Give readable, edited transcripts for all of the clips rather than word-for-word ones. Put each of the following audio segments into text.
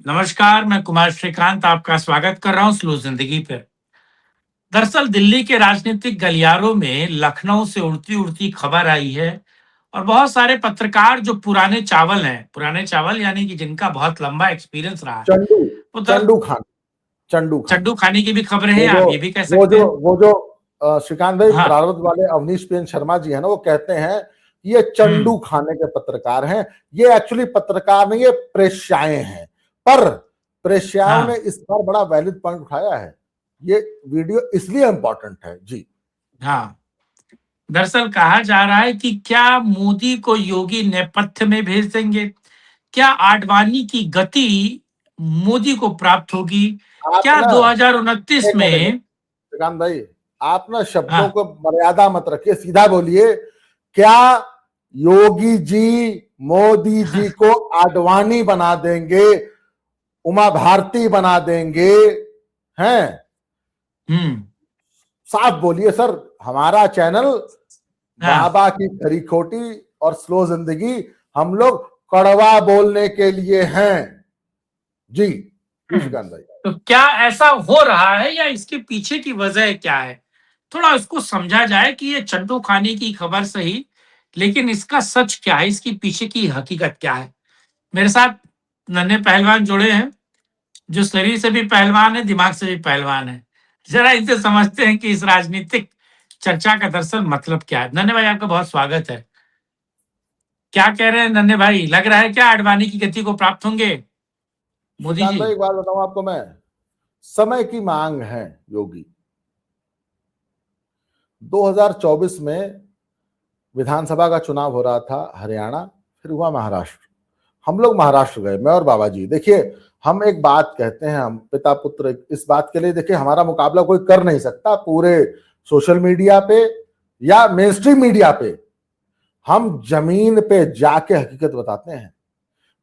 नमस्कार, मैं कुमार श्रीकांत आपका स्वागत कर रहा हूं स्लो जिंदगी पर। दरअसल दिल्ली के राजनीतिक गलियारों में लखनऊ से उड़ती उड़ती खबर आई है और बहुत सारे पत्रकार जो पुराने चावल यानी कि जिनका बहुत लंबा एक्सपीरियंस रहा है, चंडू वो चंडू खान चंडू खान चड्डू खाने की भी खबरें वो हैं, जो आप ये भी कह वो सकते जो हैं। वो जो श्रीकांत भाई हाँ। प्रारंभ वाले अवनीश प्रियन शर्मा जी है ना, वो कहते हैं ये हम्म। चंडू खाने के पत्रकार हैं। ये एक्चुअली पत्रकार नहीं, ये प्रेस्याएं हैं। पर प्रेस्याओं ने हाँ। इस बार बड़ा वैलिड पॉइंट उठाया है। ये वीडियो इसलिए इंपॉर्टेंट है जी। हाँ, दरअसल कहा जा रहा है कि क्या मोदी को योगी नेपथ्य में भेज देंगे? क्या आडवाणी की गति मोदी को प्राप्त होगी? आप क्या ना 2029 एक मिनट में? श्रीकांत भाई, आप ना शब्दों हाँ। को मर्यादा मत रखिए, सीधा बोलिए। क्या योगी जी मोदी जी को आडवाणी बना देंगे, उमा भारती बना देंगे? हैं? हम्म। साफ बोलिए सर। हमारा चैनल हाँ। बाबा की खरी खोटी और स्लो जिंदगी, हम लोग कड़वा बोलने के लिए हैं जी। श्रीकांत भाई, तो क्या ऐसा हो रहा है या इसके पीछे की वजह क्या है? थोड़ा इसको समझा जाए कि ये चड्डू खाने की खबर सही, लेकिन इसका सच क्या है, इसकी पीछे की हकीकत क्या है? मेरे साथ नन्हे पहलवान जुड़े हैं, जो शरीर से भी पहलवान है, दिमाग से भी पहलवान है। जरा इनसे समझते हैं कि इस राजनीतिक चर्चा का दरअसल मतलब क्या है। नन्हे भाई, आपका बहुत स्वागत है। क्या कह रहे हैं नन्हे भाई, लग रहा है क्या आडवाणी की गति को प्राप्त होंगे मोदी श्रीकांत जी? भाई एक बात बताऊं आपको मैं, समय की मांग है योगी। 2024 में विधानसभा का चुनाव हो रहा था हरियाणा, फिर हुआ महाराष्ट्र। हम लोग महाराष्ट्र गए, मैं और बाबा जी। देखिए, हम एक बात कहते हैं, हम पिता पुत्र इस बात के लिए, देखिए हमारा मुकाबला कोई कर नहीं सकता पूरे सोशल मीडिया पे या मेन स्ट्रीम मीडिया पे। हम जमीन पे जाके हकीकत बताते हैं।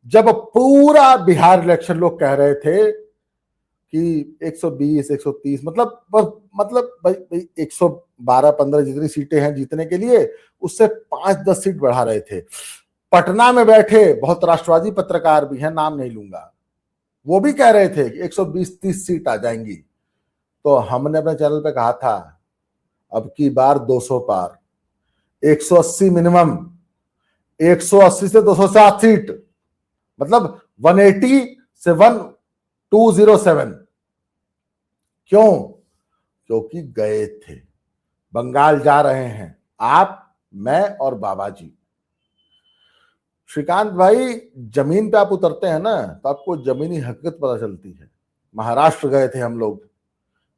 जब पूरा बिहार इलेक्शन लोग कह रहे थे कि 120 130, मतलब भाई 112-15 जितनी सीटें हैं जीतने के लिए, उससे 5-10 सीट बढ़ा रहे थे। पटना में बैठे बहुत राष्ट्रवादी पत्रकार भी हैं, नाम नहीं लूंगा, वो भी कह रहे थे कि 120-30 सीट आ जाएंगी। तो हमने अपने चैनल पे कहा था अब की बार 200 पार, 180 मिनिमम, 180 से 207 सीट, मतलब 180 से 1207। क्यों? क्योंकि गए थे, बंगाल जा रहे हैं आप, मैं और बाबा जी। श्रीकांत भाई, जमीन पे आप उतरते हैं ना, तो आपको जमीनी हकीकत पता चलती है। महाराष्ट्र गए थे हम लोग,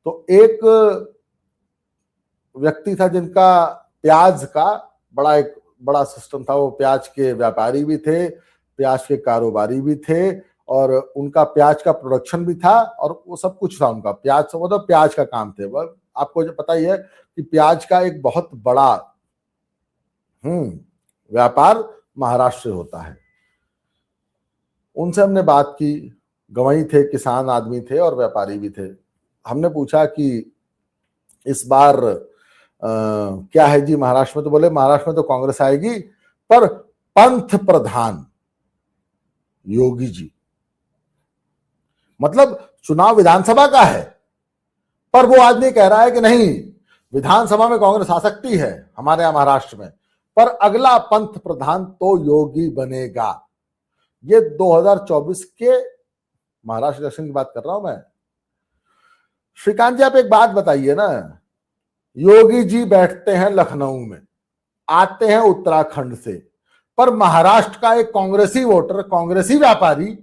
तो एक व्यक्ति था जिनका प्याज का एक बड़ा सिस्टम था। वो प्याज के व्यापारी भी थे, प्याज के कारोबारी भी थे, और उनका प्याज का प्रोडक्शन भी था, और वो सब कुछ था उनका। प्याज से मतलब प्याज का काम थे। वह आपको जो पता ही है कि प्याज का एक बहुत बड़ा व्यापार महाराष्ट्र से होता है। उनसे हमने बात की, गंवई थे, किसान आदमी थे और व्यापारी भी थे। हमने पूछा कि इस बार क्या है जी महाराष्ट्र में? तो बोले महाराष्ट्र में तो कांग्रेस आएगी, पर पंथ प्रधान योगी जी। मतलब चुनाव विधानसभा का है, पर वो आदमी कह रहा है कि नहीं, विधानसभा में कांग्रेस आ सकती है हमारे यहां महाराष्ट्र में, पर अगला पंथ प्रधान तो योगी बनेगा। ये 2024 के महाराष्ट्र इलेक्शन की बात कर रहा हूं मैं। श्रीकांत जी, आप एक बात बताइए ना, योगी जी बैठते हैं लखनऊ में, आते हैं उत्तराखंड से, पर महाराष्ट्र का एक कांग्रेसी वोटर, कांग्रेसी व्यापारी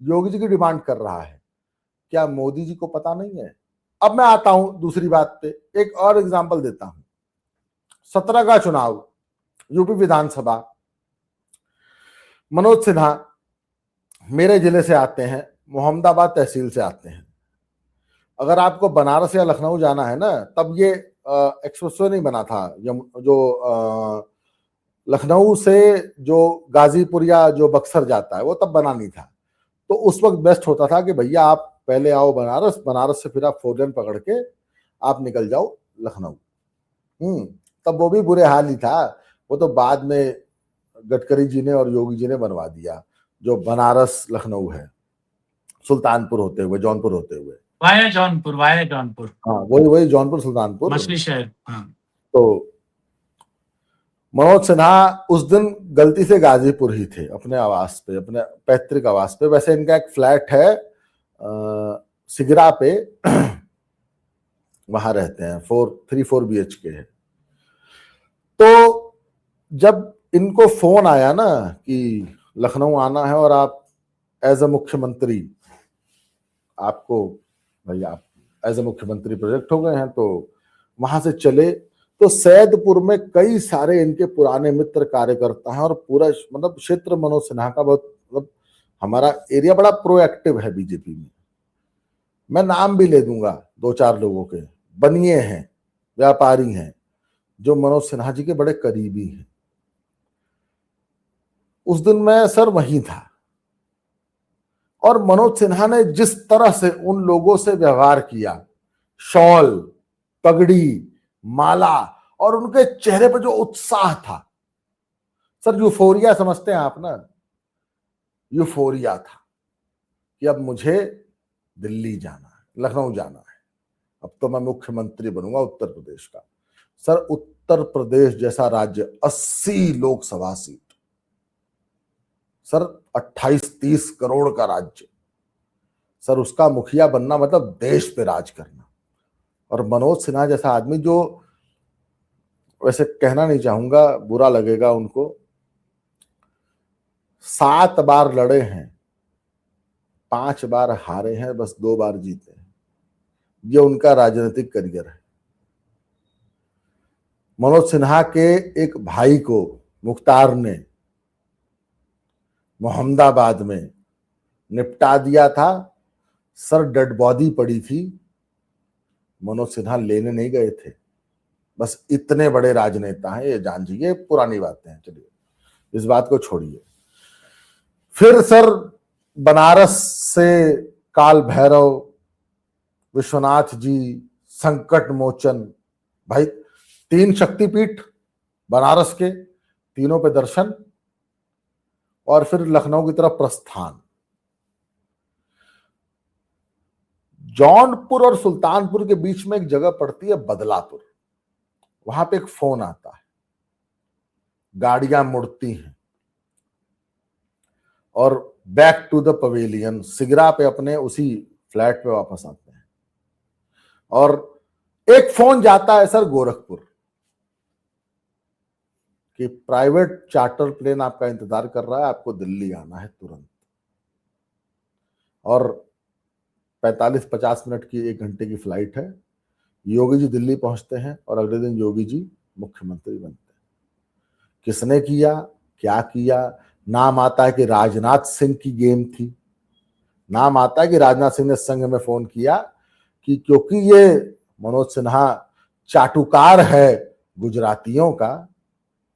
योगी जी की डिमांड कर रहा है। क्या मोदी जी को पता नहीं है? अब मैं आता हूं दूसरी बात पे, एक और एग्जांपल देता हूं। 17 का चुनाव, यूपी विधानसभा, मनोज सिन्हा मेरे जिले से आते हैं, मोहम्मदाबाद तहसील से आते हैं। अगर आपको बनारस या लखनऊ जाना है ना, तब ये एक्सप्रेसवे नहीं बना था, जो लखनऊ से जो गाजीपुर या जो बक्सर जाता है, वो तब बना नहीं था। तो उस वक्त बेस्ट होता था कि भैया आप पहले आओ बनारस, बनारस से फिर आप 4 लेन पकड़ के आप निकल जाओ लखनऊ। तब वो भी बुरे हाल ही था। वो तो बाद में गडकरी जी ने और योगी जी ने बनवा दिया, जो बनारस लखनऊ है। सुल्तानपुर होते हुए, जौनपुर होते हुए। वाया जौनपुर, वाया जौनपुर, हाँ, वही जौनपुर सुल्तानपुर। मछली शहर। हाँ, तो मनोज सिन्हा उस दिन गलती से गाजीपुर ही थे, अपने आवास पे, अपने पैतृक आवास पे। वैसे इनका एक फ्लैट है सिगरा पे, वहां रहते हैं, 4 BHK है। तो जब इनको फोन आया ना कि लखनऊ आना है और आप एज अ मुख्यमंत्री, आपको भाई आप एज अ मुख्यमंत्री प्रोजेक्ट हो गए हैं, तो वहां से चले। तो सैदपुर में कई सारे इनके पुराने मित्र कार्यकर्ता हैं और पूरा मतलब क्षेत्र मनोज सिन्हा का बहुत, मतलब हमारा एरिया बड़ा प्रोएक्टिव है बीजेपी में। मैं नाम भी ले दूंगा 2-4 लोगों के, बनिए हैं, व्यापारी हैं, जो मनोज सिन्हा जी के बड़े करीबी हैं। उस दिन मैं सर वहीं था और मनोज सिन्हा ने जिस तरह से उन लोगों से व्यवहार किया, शॉल, पगड़ी, माला, और उनके चेहरे पर जो उत्साह था सर, यूफोरिया समझते हैं आप ना, यूफोरिया था कि अब मुझे दिल्ली जाना है, लखनऊ जाना है, अब तो मैं मुख्यमंत्री बनूंगा उत्तर प्रदेश का। सर उत्तर प्रदेश जैसा राज्य, 80 लोकसभा सीट, सर 28-30 करोड़ का राज्य, सर उसका मुखिया बनना मतलब देश पे राज करना। और मनोज सिन्हा जैसा आदमी, जो वैसे कहना नहीं चाहूंगा, बुरा लगेगा उनको, 7 बार लड़े हैं, 5 बार हारे हैं, बस 2 बार जीते हैं। ये उनका राजनीतिक करियर है। मनोज सिन्हा के एक भाई को मुख्तार ने मोहम्मदाबाद में निपटा दिया था। सर डेड बॉडी पड़ी थी, मनोज सिन्हा लेने नहीं गए थे। बस इतने बड़े राजनेता हैं, ये जान लीजिए, पुरानी बातें हैं, चलिए इस बात को छोड़िए। फिर सर बनारस से काल भैरव, विश्वनाथ जी, संकट मोचन, भाई 3 शक्तिपीठ बनारस के, तीनों पे दर्शन, और फिर लखनऊ की तरफ प्रस्थान। जौनपुर और सुल्तानपुर के बीच में एक जगह पड़ती है बदलापुर, वहां पे एक फोन आता है, गाड़ियां मुड़ती हैं और back to the pavilion, Sigra पे अपने उसी फ्लैट पे वापस आते हैं। और एक फोन जाता है सर गोरखपुर कि प्राइवेट चार्टर प्लेन आपका इंतजार कर रहा है, आपको दिल्ली आना है तुरंत। और 45-50 मिनट की, 1 घंटे की फ्लाइट है। योगी जी दिल्ली पहुंचते हैं और अगले दिन योगी जी मुख्यमंत्री बनते हैं। किसने किया, क्या किया? नाम आता है कि राजनाथ सिंह की गेम थी। नाम आता है कि राजनाथ सिंह ने संघ में फोन किया कि क्योंकि ये मनोज सिन्हा चाटुकार है गुजरातियों का,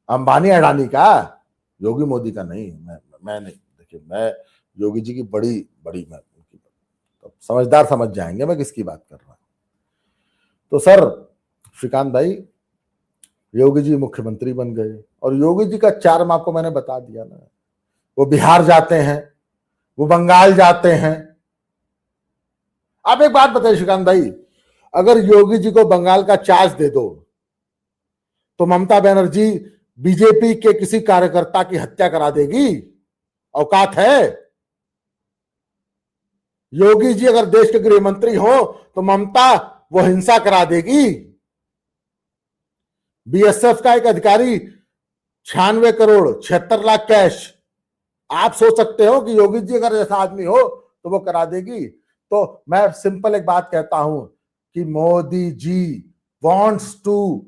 अंबानी अडानी का, योगी मोदी का नहीं। मैं नहीं, देखिए मैं योगी जी की बड़ी मैं तो समझदार समझ जाएंगे मैं किसकी बात कर रहा हूं। तो सर श्रीकांत भाई, योगी जी मुख्यमंत्री बन गए और योगी जी का चार्म आपको मैंने बता दिया ना। वो बिहार जाते हैं, वो बंगाल जाते हैं। आप एक बात बताइए श्रीकांत भाई, अगर योगी जी को बंगाल का चार्ज दे दो तो ममता बनर्जी बीजेपी के किसी कार्यकर्ता की हत्या करा देगी? औकात है? योगी जी अगर देश के गृह मंत्री हो तो ममता वो हिंसा करा देगी? बीएसएफ का एक अधिकारी 96 करोड़ 76 लाख कैश, आप सोच सकते हो कि योगी जी अगर ऐसा आदमी हो तो वो करा देगी? तो मैं सिंपल एक बात कहता हूं कि Modi ji wants to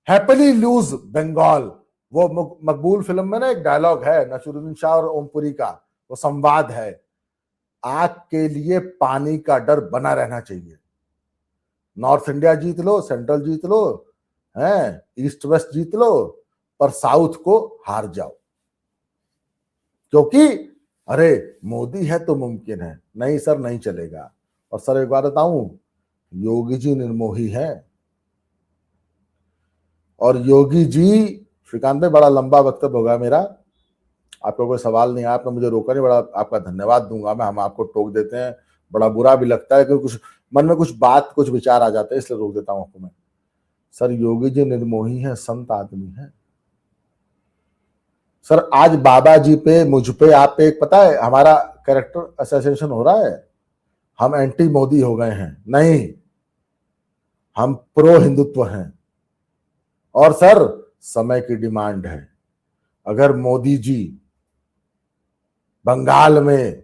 happily lose Bengal. वो मकबूल फिल्म में ना एक डायलॉग है नसीरुद्दीन शाह और ओमपुरी का, वो संवाद है, आग के लिए पानी का डर बना रहना चाहिए। नॉर्थ इंडिया जीत लो, सेंट्रल जीत लो, हैं ईस्ट वेस्ट जीत लो, पर साउथ को हार जाओ, क्योंकि अरे मोदी है तो मुमकिन है। नहीं सर, नहीं चलेगा। और सर एक बात बताऊं, योगी जी निर्मोही है। और योगी जी, श्रीकांत में बड़ा लंबा वक्तव्य होगा मेरा, आपको कोई सवाल नहीं, आपने मुझे रोका नहीं, बड़ा आपका धन्यवाद दूंगा मैं। हम आपको टोक देते हैं, बड़ा बुरा भी लगता है क्योंकि कुछ मन में कुछ विचार आ जाते हैं, इसलिए रोक देता हूं आपको मैं। सर योगी जी निर्मोही है, संत आदमी है सर। आज बाबा जी पे, मुझ पे, आप पे एक पता है हमारा कैरेक्टर असोसिएशन हो रहा है, हम एंटी मोदी हो गए हैं। नहीं, हम प्रो हिंदुत्व हैं। और सर समय की डिमांड है, अगर मोदी जी बंगाल में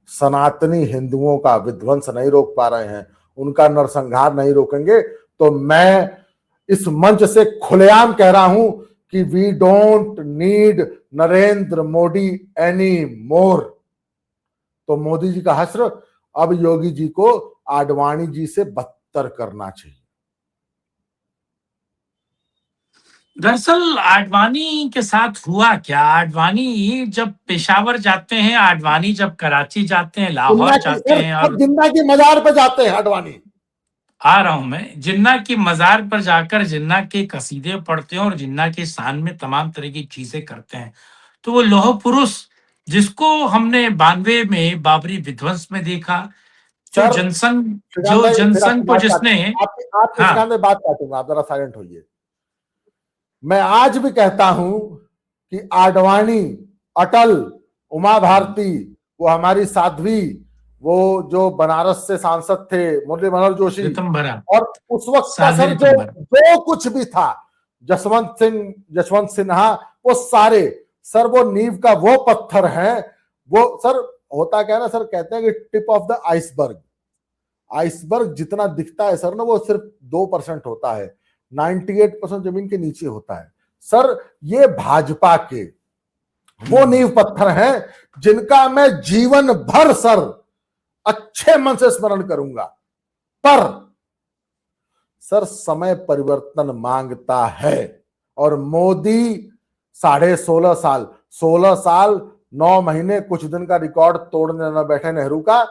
सनातनी हिंदुओं का विध्वंस नहीं रोक पा रहे हैं, उनका नरसंहार नहीं रोकेंगे, तो मैं इस मंच से खुलेआम कह रहा हूं कि we don't need Narendra Modi any more. तो मोदी जी का हश्र अब योगी जी को आडवाणी जी से बदतर करना चाहिए। दरअसल आडवाणी के साथ हुआ क्या, आडवाणी जब पेशावर जाते हैं, आडवाणी जब कराची जाते हैं, लाहौर जाते हैं, और जिन्ना की मजार पे जाते हैं आडवाणी। आ रहा हूं मैं, जिन्ना की मजार पर जाकर जिन्ना के कसीदे पढ़ते हैं और जिन्ना के शान में तमाम तरह की चीजें करते हैं, तो वो लौह पुरुष जिसको हमने 92 में बाबरी विध्वंस में देखा, जो सर जनसंघ श्रीकांत जो भाई, फिर आपकी जनसंघ को बात जिसने, काटूंगा, आपकी हाँ, श्रीकांत भाई बात काटूंगा, आप जरा साइलेंट होइए। मैं आज भी कहता हूं कि आडवाणी, अटल, उमा भारती, वो हमारी साध्वी, वो जो बनारस से सांसद थे मुरली मनोहर जोशी, ऋतंभरा, और उस वक्त का साध्वी सर ऋतंभरा, जो कुछ भी था, जसवंत सिन्हा, वो सारे सर वो नींव का वो पत्थर है। वो सर होता क्या है ना सर, कहते हैं कि tip of the iceberg, iceberg जितना दिखता है सर ना, वो सिर्फ 2% होता है, 98% जमीन के नीचे होता है। सर ये भाजपा के वो नींव पत्थर हैं जिनका मैं जीवन भर सर अच्छे मन से स्मरण करूंगा। पर सर समय परिवर्तन मांगता है, और मोदी 16.5 साल, 16 साल 9 महीने कुछ दिन का रिकॉर्ड तोड़ने न बैठे नेहरू का।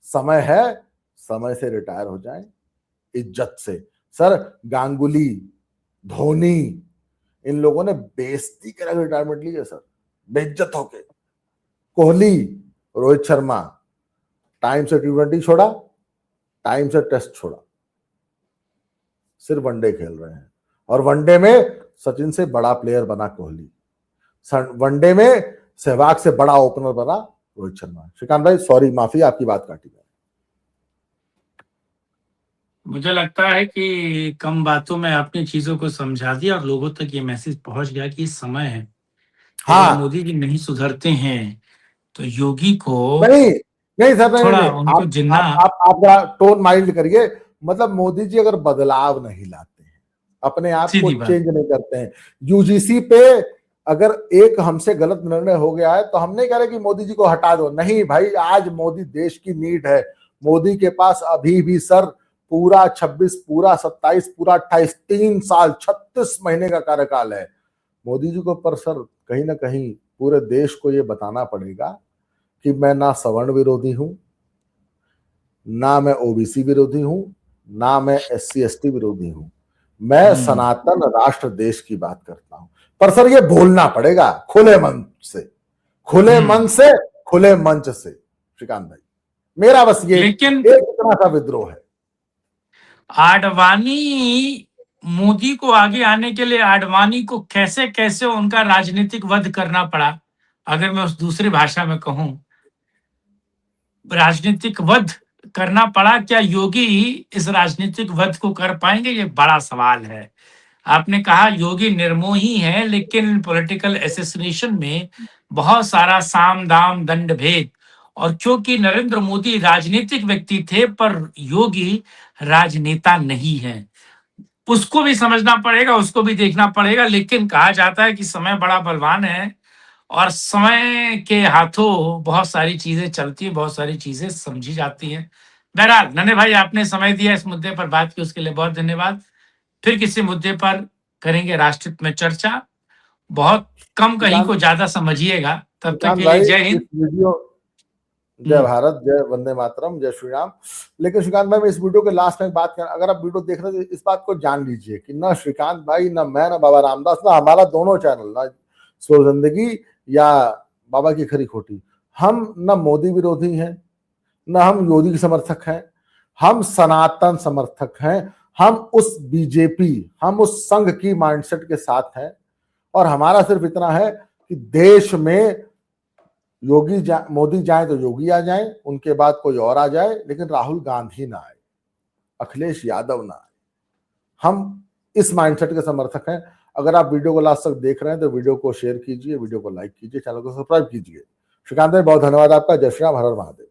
समय है, समय से रिटायर हो जाएं इज्जत से। सर गांगुली, धोनी, इन लोगों ने बेइज्जती कर रिटायरमेंट ली है सर, बेइज्जत होके। कोहली, रोहित शर्मा टाइम से T20 छोड़ा, टाइम से टेस्ट छोड़ा, सिर्फ वनडे खेल रहे हैं। और वनडे में सचिन से बड़ा प्लेयर बना कोहली, वनडे में सहवाग से बड़ा ओपनर बना रोहित शर्मा। श्रीकांत भाई सॉरी, माफी, आपकी बात काटी गई। मुझे लगता है कि कम बातों में आपने चीजों को समझा दिया और लोगों तक ये मैसेज पहुंच गया कि समय है कि अगर हाँ, मोदी जी नहीं सुधरते हैं तो योगी को नहीं नहीं सर, नहीं थोड़ा नहीं, उनको जिन्ना, आप जरा टोन माइल्ड करिए। मतलब मोदी जी अगर बदलाव नहीं लाते हैं, अपने आप को सीधी बात, चेंज नहीं करते हैं, यूजीसी पे अगर एक हमसे गलत निर्णय हो गया है तो हम नहीं कह रहे कि मोदी जी को हटा दो, नहीं भाई, आज मोदी देश की नीड है। मोदी के पास अभी भी सर पूरा 26, पूरा 27, पूरा 28, 3 साल 36 महीने का कार्यकाल है मोदी जी को। पर सर कहीं ना कहीं पूरे देश को ये बताना पड़ेगा कि मैं ना सवर्ण विरोधी हूं, ना मैं ओबीसी विरोधी हूं, ना मैं SC ST विरोधी हूं, मैं सनातन राष्ट्र देश की बात करता हूं। पर सर ये बोलना पड़ेगा खुले मन से, खुले मन से, खुले मंच से। श्रीकांत भाई मेरा बस ये लेकिन एक इतना सा विद्रोह है। आडवाणी, मोदी को आगे आने के लिए आडवाणी को कैसे कैसे उनका राजनीतिक वध करना पड़ा, अगर मैं उस दूसरी भाषा में कहूं, राजनीतिक वध करना पड़ा। क्या योगी इस राजनीतिक वध को कर पाएंगे, ये बड़ा सवाल है। आपने कहा योगी निर्मोही है, लेकिन पॉलिटिकल एसेसिनेशन में बहुत सारा साम दाम दंड भेद, और क्योंकि नरेंद्र मोदी राजनीतिक व्यक्ति थे पर योगी राजनेता नहीं है, उसको भी समझना पड़ेगा, उसको भी देखना पड़ेगा। लेकिन कहा जाता है कि समय बड़ा बलवान है और समय के हाथों बहुत सारी चीजें चलती है, बहुत सारी चीजें समझी जाती हैं। बहरहाल नन्हे भाई, आपने समय दिया इस मुद्दे पर बात की, उसके लिए बहुत धन्यवाद। फिर किसी मुद्दे पर करेंगे राष्ट्रहित में चर्चा। बहुत कम कहीं को ज्यादा समझिएगा। तब तक श्रीकांत के लिए भाई जय इस हिंद। वीडियो, जय भारत, जय वंदे मातरम, जय श्री राम। लेकिन श्रीकांत भाई मैं इस वीडियो के लास्ट में एक बात कर, अगर आप वीडियो देख रहे हैं तो इस बात को जान लीजिए कि ना श्रीकांत भाई, ना मैं, ना बाबा रामदास, ना हमारा दोनों चैनल, ना स्लो जिंदगी, या बाबा की खरी खोटी। हम न मोदी विरोधी हैं, न हम योगी के समर्थक हैं, हम सनातन समर्थक हैं। हम उस बीजेपी, हम उस संघ की माइंडसेट के साथ हैं और हमारा सिर्फ इतना है कि देश में मोदी जाए तो योगी आ जाए, उनके बाद कोई और आ जाए, लेकिन राहुल गांधी ना आए, अखिलेश यादव ना आए। हम इस माइंडसेट के समर्थक हैं। अगर आप वीडियो को लास्ट तक देख रहे हैं तो वीडियो को शेयर कीजिए, वीडियो को लाइक कीजिए, चैनल को सब्सक्राइब कीजिए। श्रीकांत भाई बहुत धन्यवाद आपका। जय श्री राम, हर हर महादेव।